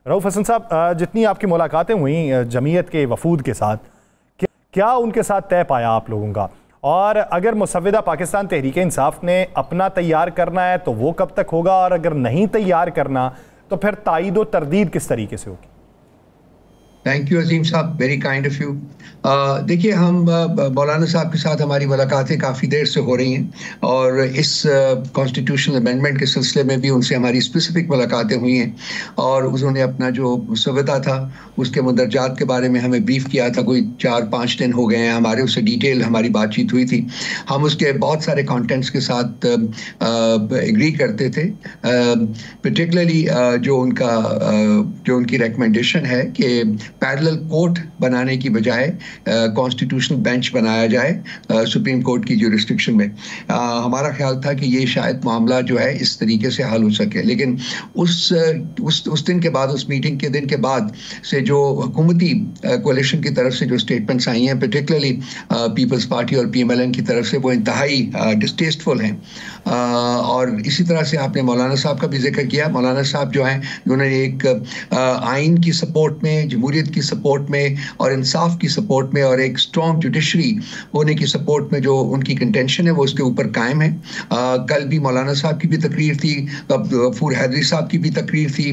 रऊफ हसन साहब, जितनी आपकी मुलाकातें हुई जमीयत के वफूद के साथ, क्या उनके साथ तय पाया आप लोगों का? और अगर मुसव्विदा पाकिस्तान तहरीक इंसाफ ने अपना तैयार करना है तो वो कब तक होगा, और अगर नहीं तैयार करना तो फिर तायीद व तरदीद किस तरीके से होगी? थैंक यू अजीम साहब, वेरी काइंड ऑफ यू। देखिए, हम मौलाना साहब के साथ हमारी मुलाकातें काफ़ी देर से हो रही हैं और इस कॉन्स्टिट्यूशनल अमेंडमेंट के सिलसिले में भी उनसे हमारी स्पेसिफिक मुलाकातें हुई हैं और उन्होंने अपना जो मुसव्वदा था उसके मुंदरजात के बारे में हमें ब्रीफ किया था। कोई 4-5 दिन हो गए हैं हमारे उससे डिटेल हमारी बातचीत हुई थी। हम उसके बहुत सारे कॉन्टेंट्स के साथ एग्री करते थे, पर्टिकुलरली जो उनकी रिकमेंडेशन है कि पैरेलल कोर्ट बनाने की बजाय कॉन्स्टिट्यूशनल बेंच बनाया जाए सुप्रीम कोर्ट की जुरिस्डिक्शन में। हमारा ख्याल था कि ये शायद मामला जो है इस तरीके से हल हो सके, लेकिन उस दिन के बाद, उस मीटिंग के दिन के बाद से जो हुकूमती कोalition की तरफ से जो स्टेटमेंट्स आई हैं, पर्टिकुलरली पीपल्स पार्टी और PMLN की तरफ से, वो इंतहाई डिस्टेस्टफुल हैं। और इसी तरह से आपने मौलाना साहब का भी जिक्र किया। मौलाना साहब जो हैं उन्होंने एक आइन की सपोर्ट में, जमहूरियत की सपोर्ट में और इंसाफ की सपोर्ट में और एक स्ट्रॉन्ग जुडिशरी होने की सपोर्ट में जो उनकी कंटेंशन है वो उसके ऊपर कायम है। कल भी मौलाना साहब की भी तकरीर थी, गफूर हैदरी साहब की भी तकरीर थी,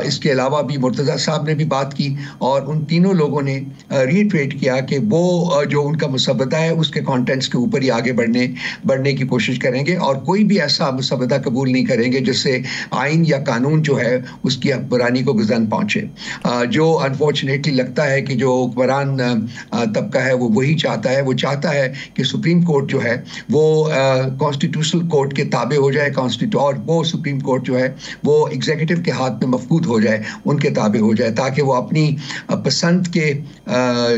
इसके अलावा भी मुर्तज़ा साहब ने भी बात की और उन तीनों लोगों ने रीट्रेट किया कि वो जो उनका मुसव्वदा है उसके कंटेंट्स के ऊपर ही आगे बढ़ने की कोशिश करेंगे और कोई भी ऐसा मुसव्वदा कबूल नहीं करेंगे जिससे आइन या कानून जो है उसकी हुक्मरानी को गुज़न पहुंचे। जो अनफॉर्चुनेटली लगता है कि जो हुक्मरान तबका है वो वही चाहता है, वो चाहता है कि सुप्रीम कोर्ट जो है वो कॉन्स्टिट्यूशनल कोर्ट के ताबे हो जाए, और वो सुप्रीम कोर्ट जो है वो एग्जीक्यूटिव के हाथ में मफकूद हो जाए, उनके ताबे हो जाए, ताकि वो अपनी पसंद के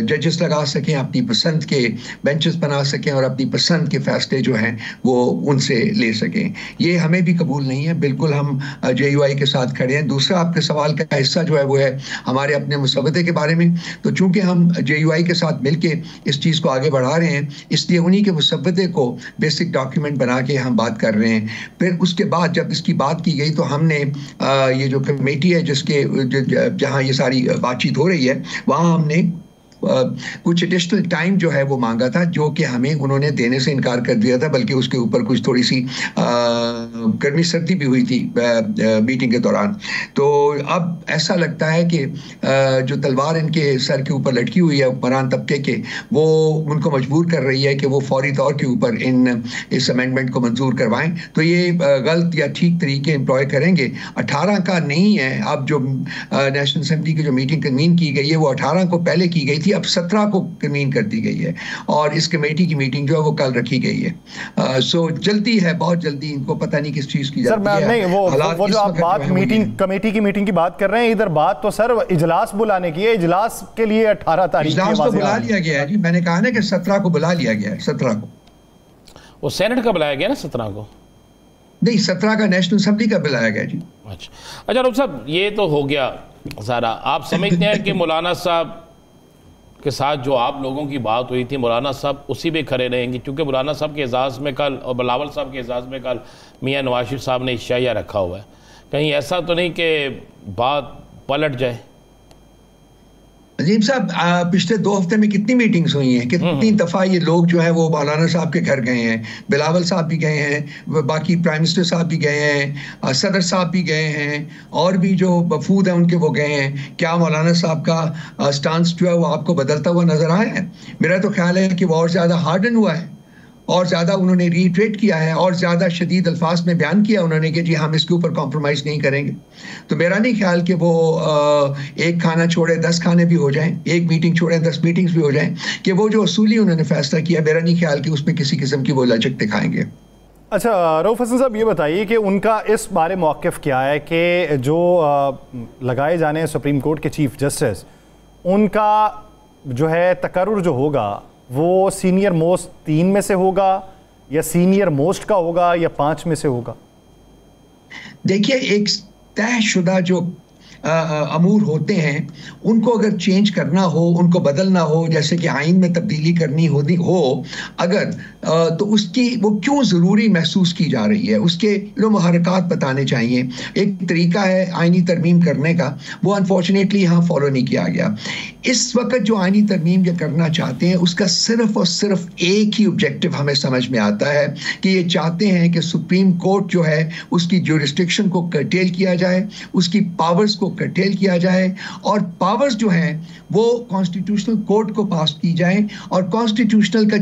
जजेस लगा सकें, अपनी पसंद के बेंचेस बना सकें और अपनी पसंद के फैसले जो हैं वो उनसे ले सकें। ये हमें भी कबूल नहीं है, बिल्कुल हम JUI के साथ खड़े हैं। दूसरा आपके सवाल का हिस्सा जो है वो है हमारे अपने मुसव्वदे के बारे में। तो चूंकि हम JUI के साथ मिलके इस चीज़ को आगे बढ़ा रहे हैं, इसलिए उन्हीं के मुसव्वदे को बेसिक डॉक्यूमेंट बना के हम बात कर रहे हैं। फिर उसके बाद जब इसकी बात की गई तो हमने ये जो कमेटी है जहाँ ये सारी बातचीत हो रही है, वहाँ हमने कुछ एडिशनल टाइम जो है वो मांगा था, जो कि हमें उन्होंने देने से इनकार कर दिया था, बल्कि उसके ऊपर कुछ थोड़ी सी गर्मी सर्दी भी हुई थी मीटिंग के दौरान। तो अब ऐसा लगता है कि जो तलवार इनके सर के ऊपर लटकी हुई है हुक्मरान तबके के, वो उनको मजबूर कर रही है कि वो फौरी तौर के ऊपर इस अमेंडमेंट को मंजूर करवाएं। तो ये गलत या ठीक तरीके एम्प्लॉय करेंगे। 18 का नहीं है, अब जो नेशनल असेंबली की जो मीटिंग कन्वीन की गई है वो 18 को पहले की गई थी, अब 17 को कन्वीन कर दी गई है और इस कमेटी की मीटिंग जो है वो कल रखी गई है। सो जल्दी है, बहुत जल्दी, इनको पता नहीं किस चीज की जाती है। नहीं, वो जो आप बात कमेटी की मीटिंग की बात कर रहे हैं, इधर बात तो सर इजलास बुलाने की है। इजलास के लिए 18 तारीख इजलास तो बुला लिया गया है जी, मैंने कहा ना कि 17 को बुला लिया गया है। 17 को वो सेनेट का बुलाया गया ना, 17 को नहीं, 17 का नेशनल असेंबली का बुलाया गया जी। अच्छा रऊफ साहब, ये तो हो गया सारा। आप समझते हैं कि मौलाना साहब के साथ जो आप लोगों की बात हुई थी, मौलाना साहब उसी पे खड़े रहेंगे? क्योंकि मौलाना साहब के एजाज़ में कल और बिलावल साहब के एजाज़ में कल मियाँ नवाज शरीफ साहब ने इशाया रखा हुआ है, कहीं ऐसा तो नहीं कि बात पलट जाए? अजीम साहब, पिछले 2 हफ्ते में कितनी मीटिंग्स हुई हैं, कितनी दफ़ा ये लोग जो हैं वो मौलाना साहब के घर गए हैं, बिलावल साहब भी गए हैं, बाकी प्राइम मिनिस्टर साहब भी गए हैं, सदर साहब भी गए हैं और भी जो वफूद हैं उनके वो गए हैं। क्या मौलाना साहब का स्टांस जो है वो आपको बदलता हुआ नजर आया है? मेरा तो ख्याल है कि वो और ज़्यादा हार्डन हुआ है और ज़्यादा उन्होंने रीट्रेट किया है और ज़्यादा शदीद अल्फाज में बयान किया उन्होंने कि जी हम इसके ऊपर कॉम्प्रोमाइज़ नहीं करेंगे। तो मेरा नहीं ख्याल कि वो एक खाना छोड़े 10 खाने भी हो जाएं, एक मीटिंग छोड़े 10 मीटिंग्स भी हो जाएं, कि वो जो असूली उन्होंने फैसला किया, मेरा नहीं ख्याल कि उसमें किसी किस्म की वो लचक दिखाएंगे। अच्छा रऊफ हसन साहब, ये बताइए कि उनका इस बारे मौक़िफ़ क्या है कि जो लगाए जाने सुप्रीम कोर्ट के चीफ जस्टिस, उनका जो है तकर्रुर जो होगा वो सीनियर मोस्ट 3 में से होगा या सीनियर मोस्ट का होगा या 5 में से होगा? देखिए, एक तयशुदा जो अमूर होते हैं उनको अगर चेंज करना हो, उनको बदलना हो, जैसे कि आइन में तब्दीली करनी हो अगर तो उसकी वो क्यों ज़रूरी महसूस की जा रही है, उसके मुहर्रकात बताने चाहिए। एक तरीका है आइनी तरमीम करने का, वो अनफॉर्चुनेटली यहाँ फॉलो नहीं किया गया। इस वक्त जो आइनी तरमीम ये करना चाहते हैं उसका सिर्फ और सिर्फ एक ही ऑब्जेक्टिव हमें समझ में आता है कि ये चाहते हैं कि सुप्रीम कोर्ट जो है उसकी ज्यूरिस्डिक्शन को कर्टेल किया जाए, उसकी पावर्स को कर्टेल किया जाए और पावर्स जो हैं वो कॉन्स्टिट्यूशनल कोर्ट को पास की जाए और कॉन्स्टिट्यूशनल का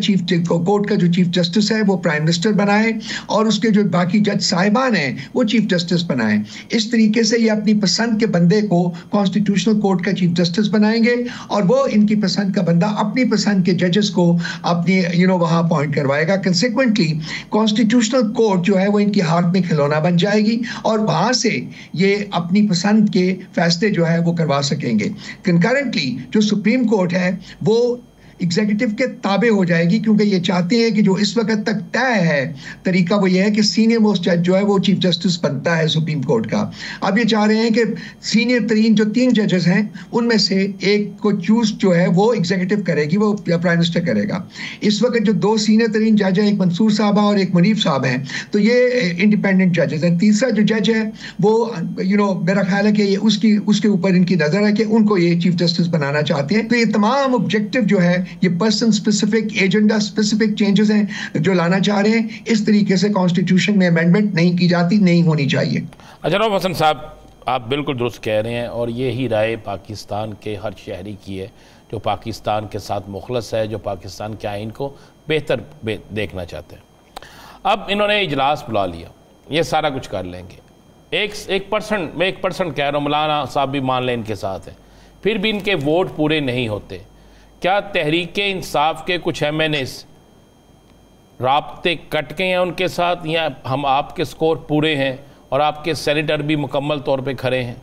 कोर्ट का जो चीफ जस्टिस है वो प्राइम मिनिस्टर बनाए और उसके जो बाकी जज साहिबान हैं वो चीफ जस्टिस बनाए। इस तरीके से ये अपनी पसंद के बंदे को कॉन्स्टिट्यूशनल कोर्ट का चीफ जस्टिस बनाएंगे और वो इनकी पसंद का बंदा अपनी पसंद के जजेस को अपनी वहां अपॉइंट करवाएगा। कंसिक्वेंटली कॉन्स्टिट्यूशनल कोर्ट जो है वो इनकी हाथ में खिलौना बन जाएगी और वहां से ये अपनी पसंद के फैसले जो है वो करवा सकेंगे। कंकरेंटली जो सुप्रीम कोर्ट है वो एग्जीक्यूटिव के ताबे हो जाएगी, क्योंकि ये चाहते हैं कि जो इस वक्त तक तय है तरीका वो ये है कि सीनियर मोस्ट जज जो है वो चीफ जस्टिस बनता है सुप्रीम कोर्ट का। अब ये चाह रहे हैं कि सीनियर तरीन जो 3 जजेस हैं उनमें से एक को चूज जो है वो एग्जीक्यूटिव करेगी, वो प्राइम मिनिस्टर करेगा। इस वक्त जो 2 सीनियर तरीन जज हैं, एक मंसूर साहब और एक मुनीफ साहब हैं, तो ये इंडिपेंडेंट जजेस हैं। तीसरा जो जज है वो मेरा ख्याल है कि ये उसके ऊपर इनकी नजर है कि उनको ये चीफ जस्टिस बनाना चाहते हैं। तो ये तमाम ऑब्जेक्टिव जो है ये person specific, agenda specific changes हैं जो लाना चाह रहे हैं। इस तरीके से कॉन्स्टिट्यूशन में अमेंडमेंट नहीं की जाती, नहीं होनी चाहिए। अच्छा रऊफ हसन साहब, आप बिल्कुल दुरुस्त कह रहे हैं और ये ही राय पाकिस्तान के हर शहरी की है जो पाकिस्तान के साथ मुखलस है, जो पाकिस्तान के आइन को बेहतर देखना चाहते हैं। अब इन्होंने इजलास बुला लिया, ये सारा कुछ कर लेंगे। एक परसेंट, मैं 1% कह रहा हूँ, मौलाना साहब भी मान लें इनके साथ है, फिर भी इनके वोट पूरे नहीं होते। क्या तहरीक इंसाफ के कुछ MNAs राब्ते कट गए हैं उनके साथ, या हम आपके स्कोर पूरे हैं और आपके सेनेटर भी मुकम्मल तौर पे खड़े हैं?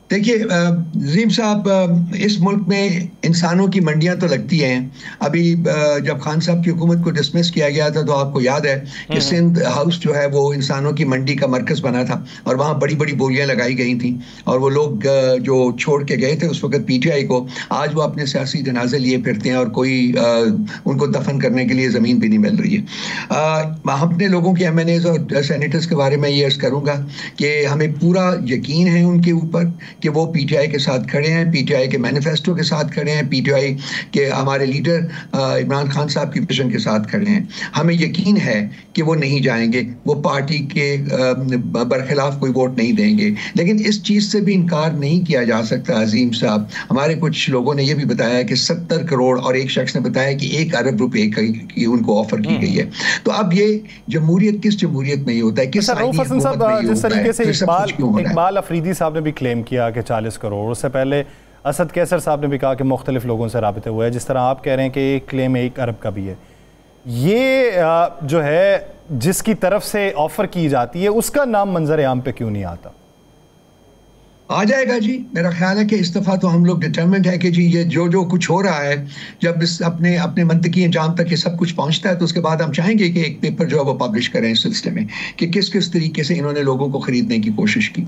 देखिए नज़ीम साहब, इस मुल्क में इंसानों की मंडियां तो लगती हैं। अभी जब खान साहब की हुकूमत को डिसमिस किया गया था तो आपको याद है कि सिंध हाउस जो है वो इंसानों की मंडी का मरकज़ बना था और वहाँ बड़ी बड़ी बोलियां लगाई गई थी और वो लोग जो छोड़ के गए थे उस वक्त PTI को, आज वो अपने सियासी जनाजे लिए फिरते हैं और कोई उनको दफन करने के लिए ज़मीन भी नहीं मिल रही है। हम अपने लोगों के MNAs और सेनेटर्स के बारे में ये अर्ज़ करूँगा कि हमें पूरा यकीन है उनके ऊपर कि वो PTI के साथ खड़े हैं, PTI के मैनिफेस्टो के साथ खड़े हैं, PTI के हमारे लीडर इमरान खान साहब की विजन के साथ खड़े हैं। हमें यकीन है कि वो नहीं जाएंगे, वो पार्टी के बरखिलाफ कोई वोट नहीं देंगे। लेकिन इस चीज़ से भी इनकार नहीं किया जा सकता अजीम साहब, हमारे कुछ लोगों ने ये भी बताया कि 70 करोड़ और एक शख्स ने बताया कि 1 अरब रुपए की उनको ऑफर की गई है। तो अब ये जमहूरियत किस जमहूरियत में ही होता है, किस जिस तरीके से इकबाल अफरीदी साहब ने भी क्लेम किया कि 40 करोड़, उससे पहले असद कैसर साहब ने भी कहा कि मुख्तलिफ लोगों से राबिते हुए हैं, जिस तरह आप कह रहे हैं कि एक क्लेम 1 अरब का भी है। ये जो है जिसकी तरफ से ऑफर की जाती है उसका नाम मंजर आम पे क्यों नहीं आता? आ जाएगा जी, मेरा ख्याल है कि इस दफ़ा तो हम लोग डिटरमिन्ड है कि जी ये जो कुछ हो रहा है, जब इस अपने मंतकी अंजाम तक ये सब कुछ पहुंचता है तो उसके बाद हम चाहेंगे कि एक पेपर जो है वो पब्लिश करें इस सिलसिले में कि किस किस तरीके से इन्होंने लोगों को खरीदने की कोशिश की।